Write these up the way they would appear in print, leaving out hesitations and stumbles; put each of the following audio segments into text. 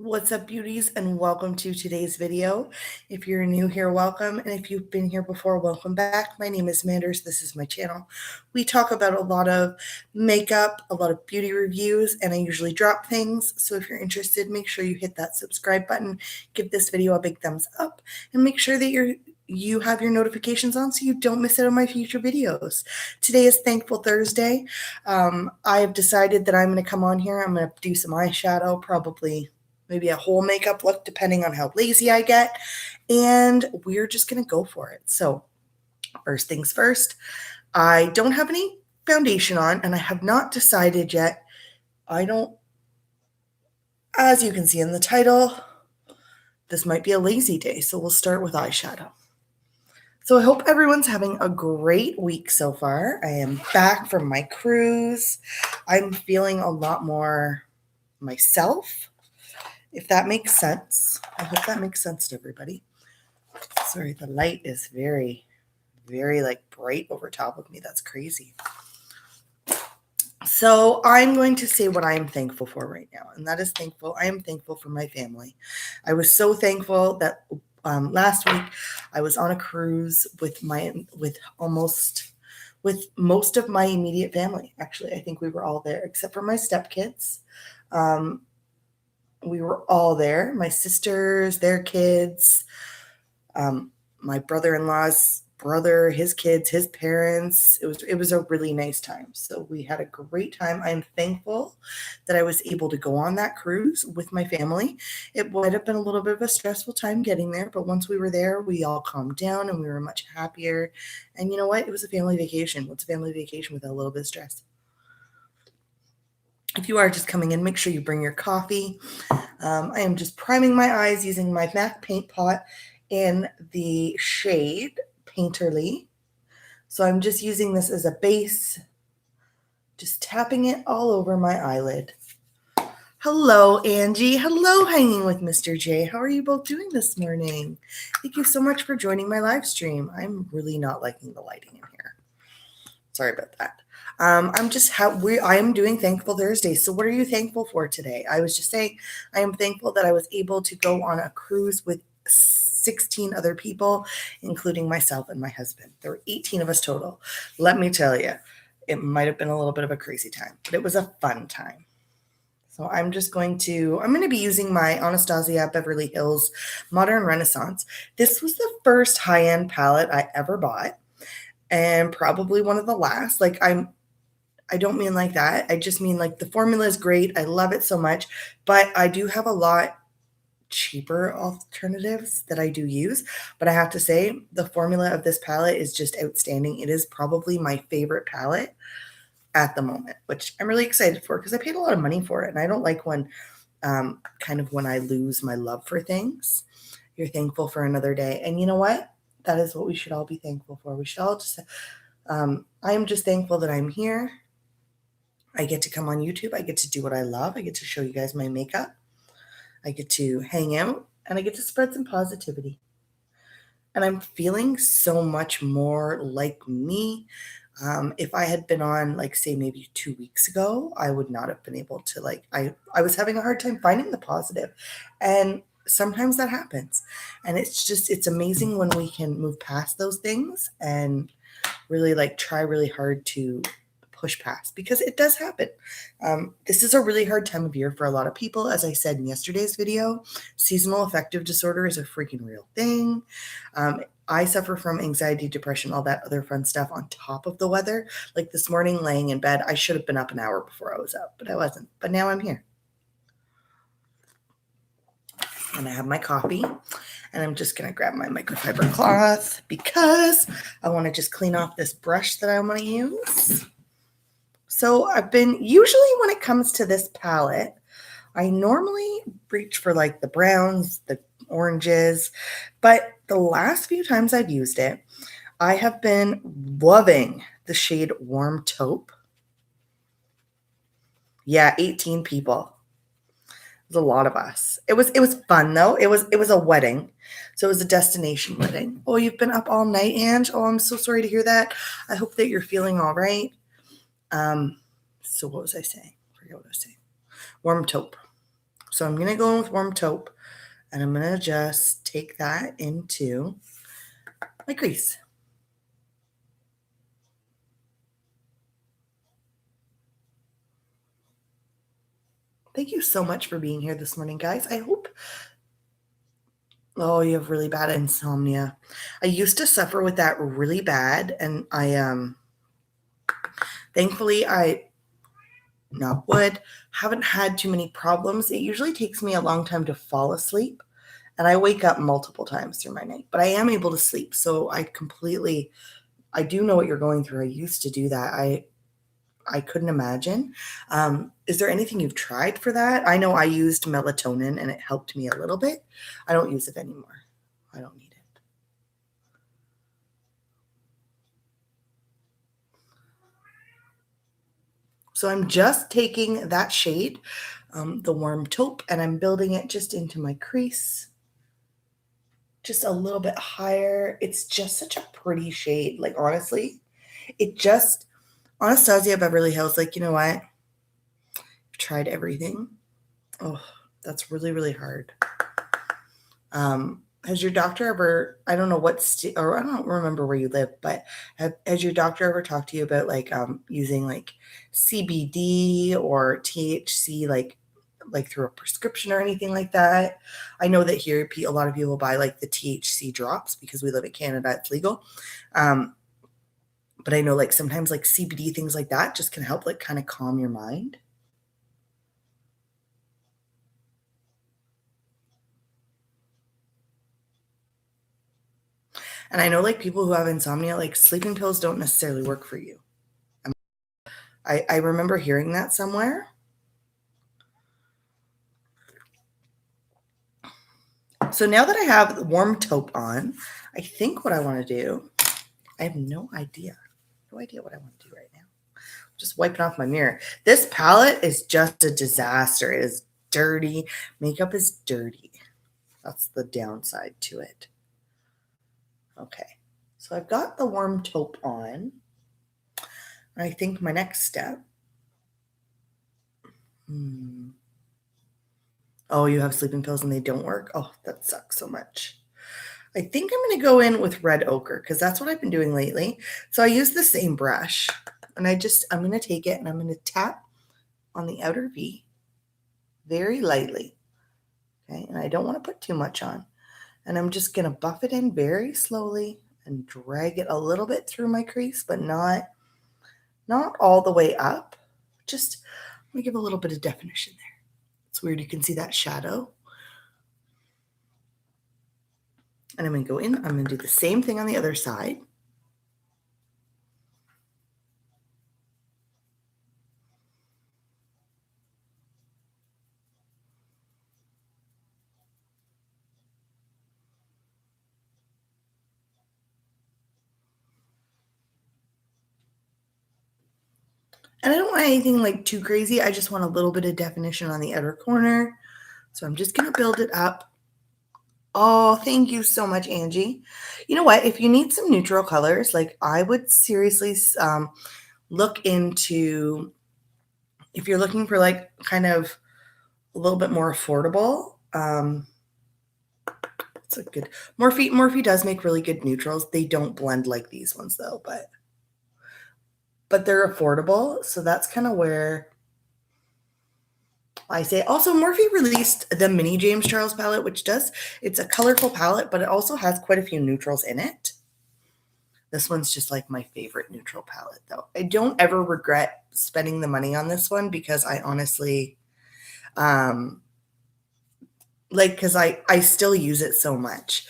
What's up, beauties, and welcome to today's video. If you're new here, welcome, and if you've been here before, welcome back. My name is Manders. This is my channel. We talk about a lot of makeup, a lot of beauty reviews, and I usually drop things. So if you're interested, make sure you hit that subscribe button, give this video a big thumbs up, and make sure that you have your notifications on so you don't miss out on my future videos. Today is Thankful Thursday. I have decided that I'm going to come on here. I'm going to do some eyeshadow, probably maybe a whole makeup look depending on how lazy I get, and we're just going to go for it. So first things first, I don't have any foundation on, and I have not decided yet. As you can see in the title, this might be a lazy day, so we'll start with eyeshadow. So I hope everyone's having a great week so far. I am back from my cruise. I'm feeling a lot more myself, if that makes sense. I hope that makes sense to everybody. Sorry, the light is very, very like bright over top of me. That's crazy. So I'm going to say what I am thankful for right now, and that is I am thankful for my family. I was so thankful that last week I was on a cruise with most of my immediate family. Actually, I think we were all there except for my stepkids. We were all there, my sisters, their kids, my brother-in-law's brother, his kids, his parents. It was a really nice time. So we had a great time. I'm thankful that I was able to go on that cruise with my family. It would have been a little bit of a stressful time getting there, but once we were there, we all calmed down and we were much happier. And you know what? It was a family vacation. What's a family vacation without a little bit of stress? If you are just coming in, make sure you bring your coffee. I am just priming my eyes using my MAC paint pot in the shade Painterly. So I'm just using this as a base, just tapping it all over my eyelid. Hello, Angie. Hello, Hanging with Mr. J. How are you both doing this morning? Thank you so much for joining my live stream. I'm really not liking the lighting in here. Sorry about that. I am doing Thankful Thursday. So what are you thankful for today? I was just saying, I am thankful that I was able to go on a cruise with 16 other people, including myself and my husband. There were 18 of us total. Let me tell you, it might have been a little bit of a crazy time, but it was a fun time. So I'm going to be using my Anastasia Beverly Hills Modern Renaissance. This was the first high-end palette I ever bought, and probably one of the last. I don't mean like that. I just mean like the formula is great. I love it so much, but I do have a lot cheaper alternatives that I do use. But I have to say the formula of this palette is just outstanding. It is probably my favorite palette at the moment, which I'm really excited for because I paid a lot of money for it. And I don't like when when I lose my love for things. You're thankful for another day. And you know what? That is what we should all be thankful for. We should all just, I am just thankful that I'm here. I get to come on YouTube. I get to do what I love. I get to show you guys my makeup. I get to hang out and I get to spread some positivity. And I'm feeling so much more like me. If I had been on, like, say, maybe 2 weeks ago, I would not have been able to, I was having a hard time finding the positive. And sometimes that happens. And it's amazing when we can move past those things and really, try really hard to push past, because it does happen. This is a really hard time of year for a lot of people. As I said in yesterday's video, seasonal affective disorder is a freaking real thing. I suffer from anxiety, depression, all that other fun stuff on top of the weather. Like this morning, laying in bed, I should have been up an hour before I was up, but I wasn't. But now I'm here. And I have my coffee. And I'm just going to grab my microfiber cloth because I want to just clean off this brush that I want to use. So usually when it comes to this palette, I normally reach for like the browns, the oranges, but the last few times I've used it, I have been loving the shade Warm Taupe. Yeah, 18 people. It was a lot of us. It was fun though. It was a wedding. So it was a destination wedding. Oh, you've been up all night, Ange? Oh, I'm so sorry to hear that. I hope that you're feeling all right. So what was I saying? I forget what I was saying. Warm Taupe. So I'm going to go in with warm taupe, and I'm going to just take that into my crease. Thank you so much for being here this morning, guys. I hope. Oh, you have really bad insomnia. I used to suffer with that really bad, and thankfully I, knock wood, haven't had too many problems. It usually takes me a long time to fall asleep, and I wake up multiple times through my night, but I am able to sleep. So I do know what you're going through. I used to do that. I couldn't imagine. Is there anything you've tried for that? I know I used melatonin and it helped me a little bit. I don't use it anymore. I don't need it. So I'm just taking that shade, the warm taupe, and I'm building it just into my crease, just a little bit higher. It's just such a pretty shade. Like, honestly, Anastasia Beverly Hills, like, you know what? I've tried everything. Oh, that's really, really hard. Has your doctor ever, I don't know or I don't remember where you live, but has your doctor ever talked to you about like using like CBD or THC, like through a prescription or anything like that? I know that here a lot of people buy like the THC drops because we live in Canada, it's legal. But I know like sometimes like CBD, things like that just can help like kind of calm your mind. And I know like people who have insomnia, like sleeping pills don't necessarily work for you. I remember hearing that somewhere. So now that I have warm taupe on, I think what I want to do, I have no idea. No idea what I want to do right now. Just wiping off my mirror. This palette is just a disaster. It is dirty. Makeup is dirty. That's the downside to it. Okay. So I've got the warm taupe on. I think my next step. Oh, you have sleeping pills and they don't work? Oh, that sucks so much. I think I'm going to go in with red ochre because that's what I've been doing lately. So I use the same brush and I'm going to take it and I'm going to tap on the outer V very lightly. Okay. And I don't want to put too much on. And I'm just going to buff it in very slowly and drag it a little bit through my crease, but not all the way up. Just I'm going to give a little bit of definition there. It's weird. You can see that shadow. And I'm going to go in. I'm going to do the same thing on the other side. And I don't want anything like too crazy. I just want a little bit of definition on the outer corner. So I'm just going to build it up. Oh, thank you so much, Angie. You know what? If you need some neutral colors, like I would seriously look into, if you're looking for like kind of a little bit more affordable, it's a good, Morphe does make really good neutrals. They don't blend like these ones though, but they're affordable. So that's kind of where I say. Also, Morphe released the mini James Charles palette, it's a colorful palette, but it also has quite a few neutrals in it. This one's just like my favorite neutral palette though. I don't ever regret spending the money on this one because I honestly, because I still use it so much.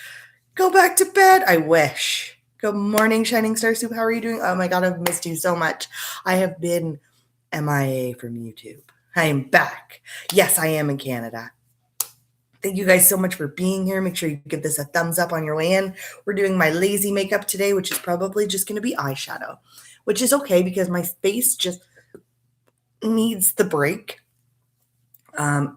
Go back to bed. I wish. Good morning, Shining Star Soup. How are you doing? Oh my God, I've missed you so much. I have been MIA from YouTube. I am back. Yes, I am in Canada. Thank you guys so much for being here. Make sure you give this a thumbs up on your way in. We're doing my lazy makeup today, which is probably just going to be eyeshadow, which is okay because my face just needs the break. I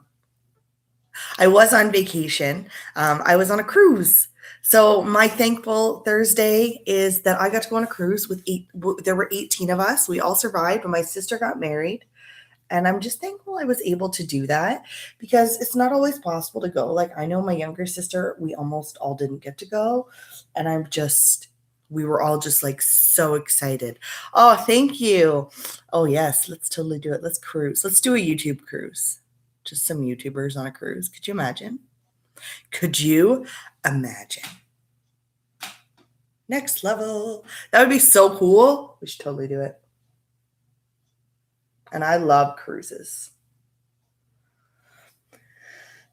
was on vacation. I was on a cruise. So my thankful Thursday is that I got to go on a cruise with there were 18 of us. We all survived, but my sister got married. And I'm just thankful I was able to do that because it's not always possible to go. Like, I know my younger sister, we almost all didn't get to go. And we were all just like so excited. Oh, thank you. Oh, yes, let's totally do it. Let's cruise. Let's do a YouTube cruise. Just some YouTubers on a cruise. Could you imagine? Could you imagine? Next level. That would be so cool. We should totally do it. And I love cruises.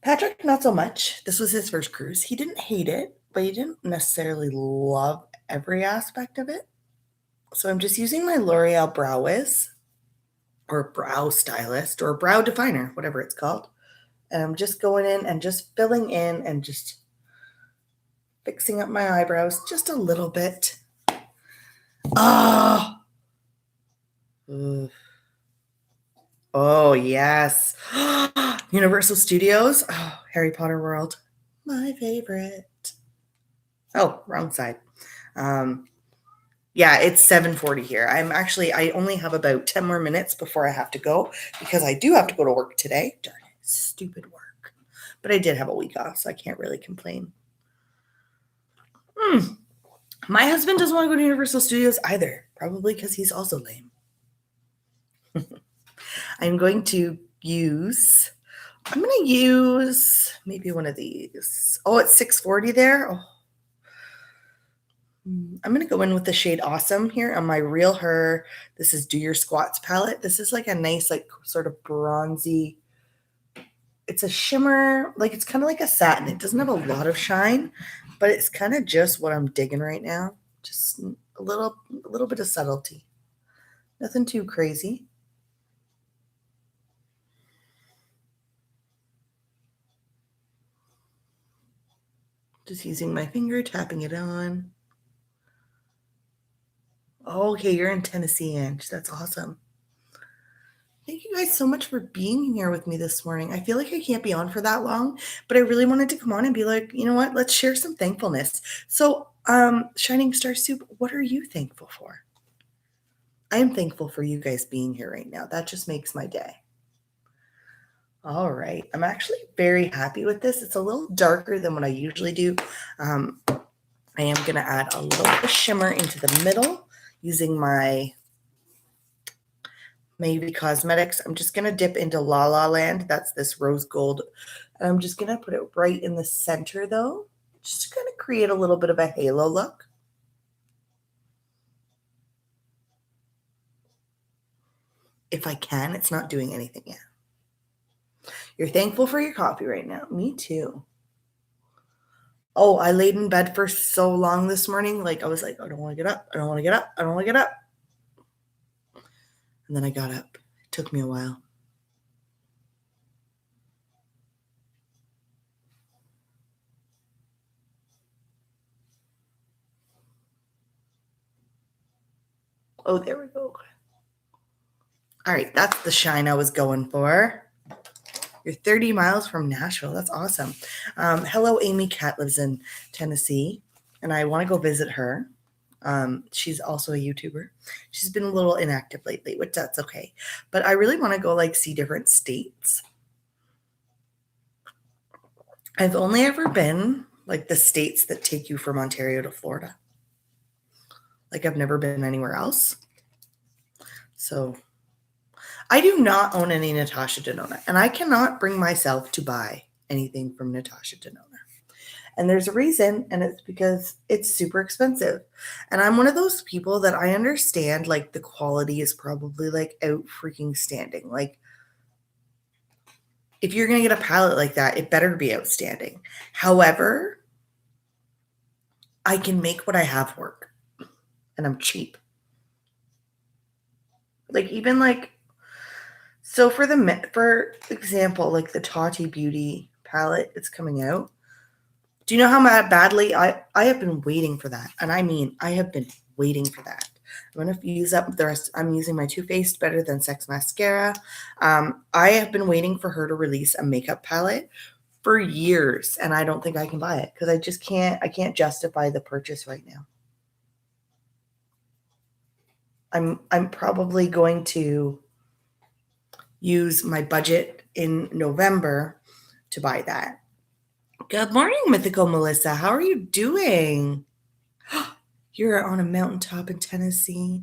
Patrick, not so much. This was his first cruise. He didn't hate it, but he didn't necessarily love every aspect of it. So I'm just using my L'Oreal Brow Wiz or Brow Stylist or Brow Definer, whatever it's called. And I'm just going in and just filling in and just fixing up my eyebrows just a little bit. Oh, oh yes. Universal Studios. Oh, Harry Potter World. My favorite. Oh, wrong side. Yeah, it's 7:40 here. I only have about 10 more minutes before I have to go because I do have to go to work today. Darn it, stupid work. But I did have a week off, so I can't really complain. My husband doesn't want to go to Universal Studios either, probably because he's also lame. I'm going to use maybe one of these. Oh, it's 6:40 there. Oh. I'm going to go in with the shade Awesome here on my Real Her. This is Do Your Squats palette. This is like a nice, like sort of bronzy. It's a shimmer, like it's kind of like a satin. It doesn't have a lot of shine, but it's kind of just what I'm digging right now. Just a little bit of subtlety. Nothing too crazy. Just using my finger, tapping it on. Okay, you're in Tennessee, Ange. That's awesome. Thank you guys so much for being here with me this morning. I feel like I can't be on for that long, but I really wanted to come on and be like, you know what? Let's share some thankfulness. So, Shining Star Soup, what are you thankful for? I am thankful for you guys being here right now. That just makes my day. All right. I'm actually very happy with this. It's a little darker than what I usually do. I am going to add a little bit of shimmer into the middle using my Maybe Cosmetics. I'm just going to dip into La La Land. That's this rose gold. And I'm just going to put it right in the center, though, just to kind of create a little bit of a halo look. If I can, it's not doing anything yet. You're thankful for your coffee right now. Me too. Oh, I laid in bed for so long this morning. Like, I was like, I don't want to get up. I don't want to get up. I don't want to get up. And then I got up. It took me a while. Oh, there we go. All right, that's the shine I was going for. You're 30 miles from Nashville. That's awesome. Hello, Amy Cat lives in Tennessee, and I want to go visit her. She's also a YouTuber. She's been a little inactive lately, which that's okay. But I really want to go like see different states. I've only ever been like the states that take you from Ontario to Florida. Like I've never been anywhere else. So I do not own any Natasha Denona, and I cannot bring myself to buy anything from Natasha Denona. And there's a reason, and it's because it's super expensive. And I'm one of those people that I understand like the quality is probably like out freaking standing. Like if you're going to get a palette like that, it better be outstanding. However, I can make what I have work, and I'm cheap. Like even like so for example, like the Tati Beauty palette, it's coming out. Do you know how badly I have been waiting for that? And I mean, I have been waiting for that. I'm going to use up the rest. I'm using my Too Faced Better Than Sex mascara. I have been waiting for her to release a makeup palette for years, and I don't think I can buy it because I can't justify the purchase right now. I'm probably going to use my budget in November to buy that. Good morning, Mythical Melissa. How are you doing? You're on a mountaintop in Tennessee.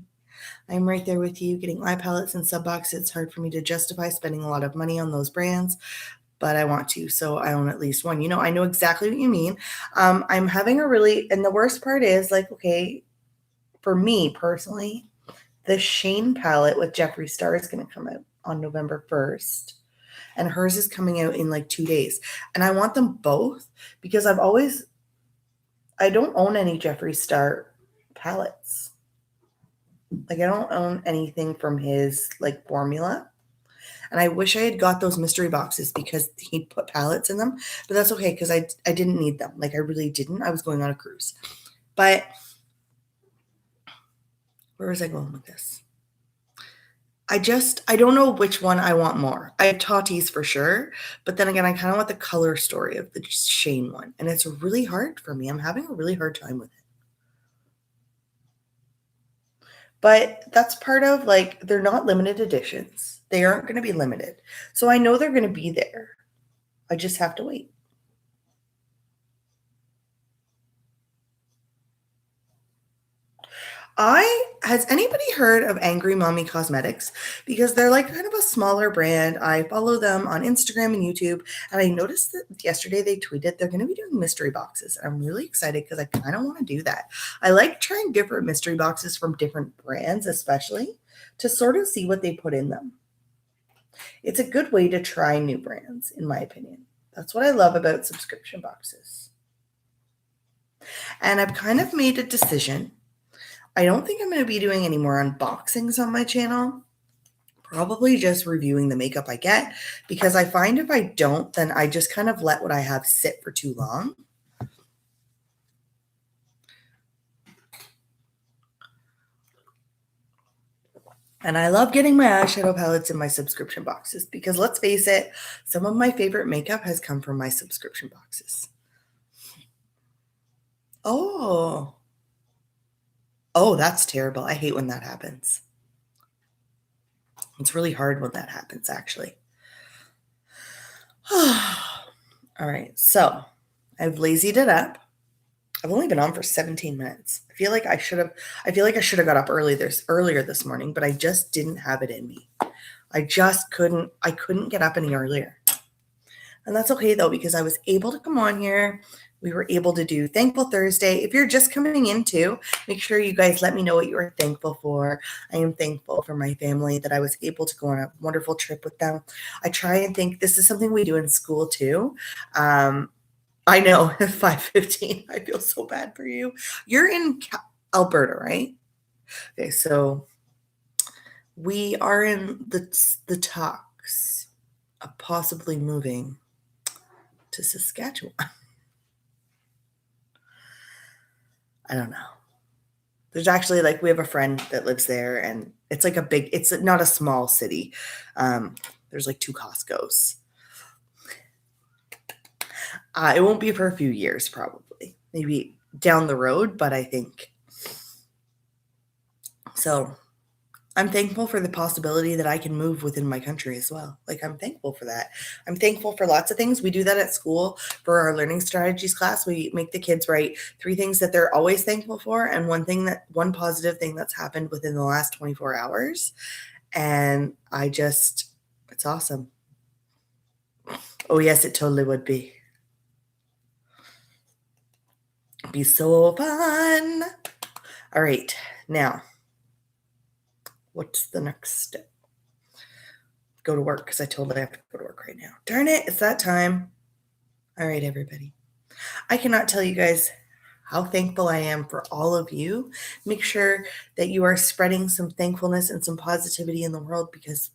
I'm right there with you, getting eye palettes and sub boxes. It's hard for me to justify spending a lot of money on those brands, but I want to, so I own at least one. I know exactly what you mean. I'm having and the worst part is, like, okay, for me personally, the Shane palette with Jeffree Star is going to come out on November 1st, and hers is coming out in like 2 days. And I want them both because I don't own any Jeffree Star palettes. Like, I don't own anything from his like formula. And I wish I had got those mystery boxes because he put palettes in them. But that's okay because I didn't need them. Like, I really didn't. I was going on a cruise. But where was I going with this? I don't know which one I want more. I have Tati's for sure. But then again, I kind of want the color story of the Shane one. And it's really hard for me. I'm having a really hard time with it. But that's part of, like, they're not limited editions. They aren't going to be limited. So I know they're going to be there. I just have to wait. Has anybody heard of Angry Mommy Cosmetics? Because they're like kind of a smaller brand. I follow them on Instagram and YouTube, and I noticed that yesterday they tweeted they're going to be doing mystery boxes. I'm really excited because I kind of want to do that. I like trying different mystery boxes from different brands, especially to sort of see what they put in them. It's a good way to try new brands, in my opinion. That's what I love about subscription boxes. And I've kind of made a decision. I don't think I'm going to be doing any more unboxings on my channel. Probably just reviewing the makeup I get, because I find if I don't, then I just kind of let what I have sit for too long. And I love getting my eyeshadow palettes in my subscription boxes because, let's face it, some of my favorite makeup has come from my subscription boxes. Oh, that's terrible. I hate when that happens. It's really hard when that happens, actually. All right, so I've lazied it up. I've only been on for 17 minutes. I feel like I should have got up earlier this morning, but I just didn't have it in me. I couldn't get up any earlier. And that's okay though, because I was able to come on here. We were able to do Thankful Thursday. If you're just coming in too, make sure you guys let me know what you are thankful for. I am thankful for my family, that I was able to go on a wonderful trip with them. I try and think, this is something we do in school too. I know, 5:15. I feel so bad for you. You're in Alberta, right? Okay, so we are in the talks of possibly moving to Saskatchewan. I don't know. There's actually, like, we have a friend that lives there, and it's like it's not a small city. There's like 2 Costco's. It won't be for a few years, probably. Maybe down the road, but I think. So I'm thankful for the possibility that I can move within my country as well. Like, I'm thankful for that. I'm thankful for lots of things. We do that at school for our learning strategies class. We make the kids write 3 things that they're always thankful for, and one positive thing that's happened within the last 24 hours. And it's awesome. Oh yes, it totally would be. It'd be so fun. All right, now, what's the next step? Go to work, because I totally have to go to work right now. Darn it, it's that time. All right, everybody. I cannot tell you guys how thankful I am for all of you. Make sure that you are spreading some thankfulness and some positivity in the world, because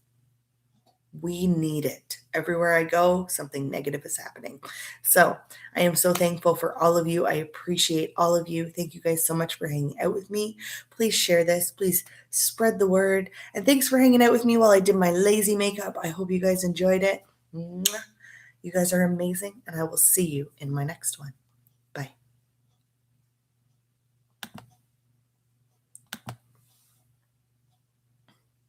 we need it. Everywhere I go, something negative is happening. So I am so thankful for all of you. I appreciate all of you. Thank you guys so much for hanging out with me. Please share this. Please spread the word. And thanks for hanging out with me while I did my lazy makeup. I hope you guys enjoyed it. You guys are amazing, and I will see you in my next one.